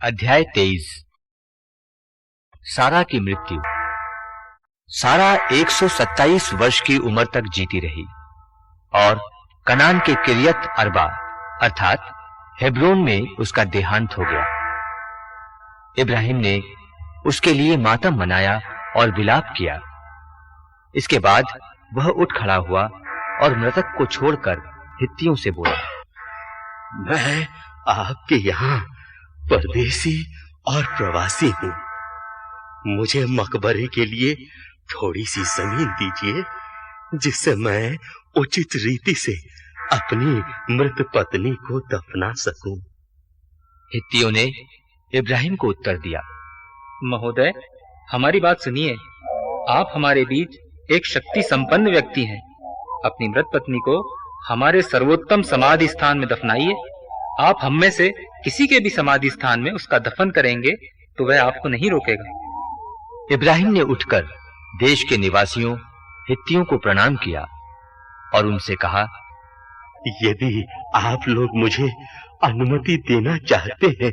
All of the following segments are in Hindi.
अध्याय 23। सारा की मृत्यु। सारा 127 वर्ष की उम्र तक जीती रही और कनान के किरियत अर्बा अर्थात हेब्रोन में उसका देहांत हो गया। इब्राहिम ने उसके लिए मातम मनाया और विलाप किया। इसके बाद वह उठ खड़ा हुआ और मृतक को छोड़कर हित्तियों से बोला, मैं आपके यहाँ परदेसी और प्रवासी हूँ। मुझे मकबरे के लिए थोड़ी सी जमीन दीजिए, जिससे मैं उचित रीति से अपनी मृत पत्नी को दफना सकूं। हित्तियों ने इब्राहिम को उत्तर दिया, महोदय, हमारी बात सुनिए। आप हमारे बीच एक शक्ति संपन्न व्यक्ति हैं। अपनी मृत पत्नी को हमारे सर्वोत्तम समाधि स्थान में दफनाइए। आप हम में से किसी के भी समाधि स्थान में उसका दफन करेंगे तो वह आपको नहीं रोकेगा। इब्राहिम ने उठकर देश के निवासियों हित्तियों को प्रणाम किया और उनसे कहा, यदि आप लोग मुझे अनुमति देना चाहते हैं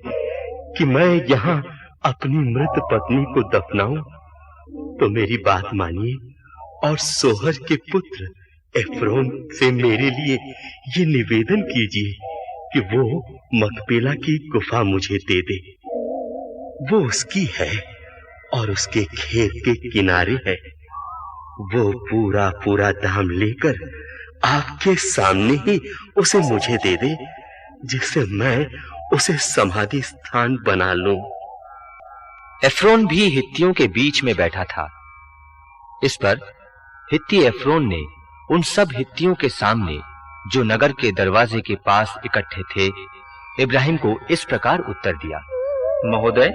कि मैं यहाँ अपनी मृत पत्नी को दफनाऊं, तो मेरी बात मानिए और सोहर के पुत्र एफ्रोन से मेरे लिए ये निवेदन कीजिए कि वो मकपेला की गुफा मुझे दे दे। वो उसकी है और उसके खेत के किनारे है। वो पूरा पूरा दाम लेकर आपके सामने ही उसे मुझे दे दे, जिससे मैं उसे समाधि स्थान बना लूं। एफ्रोन भी हित्तियों के बीच में बैठा था। इस पर हित्ती एफ्रोन ने उन सब हित्तियों के सामने जो नगर के दरवाजे के पास इकट्ठे थे, इब्राहिम को इस प्रकार उत्तर दिया, महोदय,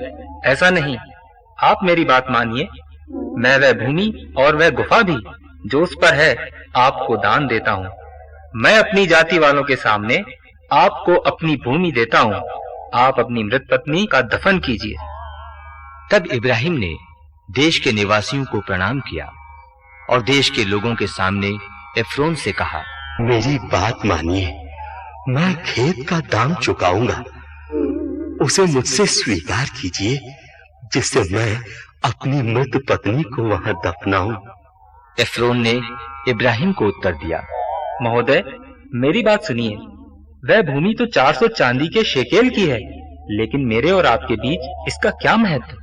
ऐसा नहीं। आप मेरी बात मानिए। मैं वह भूमि और वह गुफा भी जो उस पर है आपको दान देता हूँ। मैं अपनी जाति वालों के सामने आपको अपनी भूमि देता हूँ। आप अपनी मृत पत्नी का दफन कीजिए। तब इब्राहिम ने देश के निवासियों को प्रणाम किया और देश के लोगों के सामने एफ्रोन से कहा, मेरी बात मानिए, मैं खेत का दाम चुकाऊंगा। उसे मुझसे स्वीकार कीजिए, जिससे मैं अपनी मृत पत्नी को वहां दफनाऊं। एफ्रोन ने इब्राहिम को उत्तर दिया, महोदय, मेरी बात सुनिए। वह भूमि तो 400 चांदी के शेकेल की है, लेकिन मेरे और आपके बीच इसका क्या महत्व?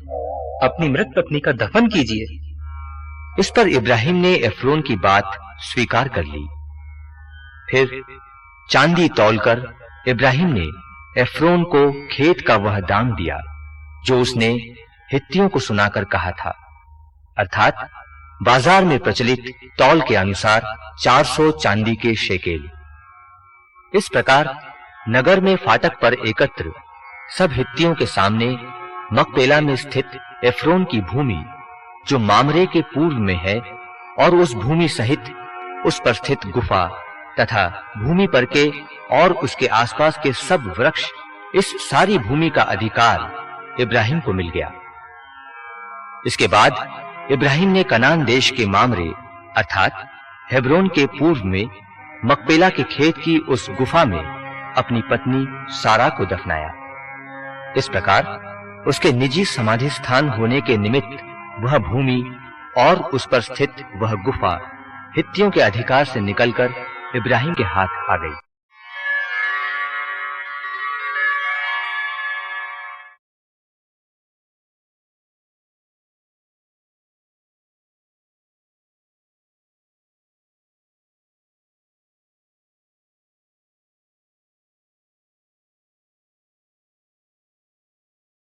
अपनी मृत पत्नी का दफन कीजिए। इस पर इब्राहिम ने एफ्रोन की बात स्वीकार कर ली। फिर चांदी तौलकर इब्राहिम ने एफ्रोन को खेत का वह दाम दिया जो उसने हित्तियों को सुनाकर कहा था, अर्थात बाजार में प्रचलित तौल के अनुसार 400 चांदी के शेकेल। इस प्रकार नगर में फाटक पर एकत्र सब हित्तियों के सामने मकपेला में स्थित एफ्रोन की भूमि जो मामरे के पूर्व में है और उस भूमि सहित उस पर स्थित गुफा तथा भूमि पर के और उसके आसपास के सब वृक्ष, इस सारी भूमि का अधिकार इब्राहिम को मिल गया। इसके बाद इब्राहिम ने कनान देश के मामरे अर्थात हेब्रोन के पूर्व में मकपेला के खेत की उस गुफा में अपनी पत्नी सारा को दफनाया। इस प्रकार उसके निजी समाधि स्थान होने के निमित्त वह भूमि और उस पर स्थित वह गुफा हित्तियों के अधिकार से निकलकर इब्राहिम के हाथ आ गई।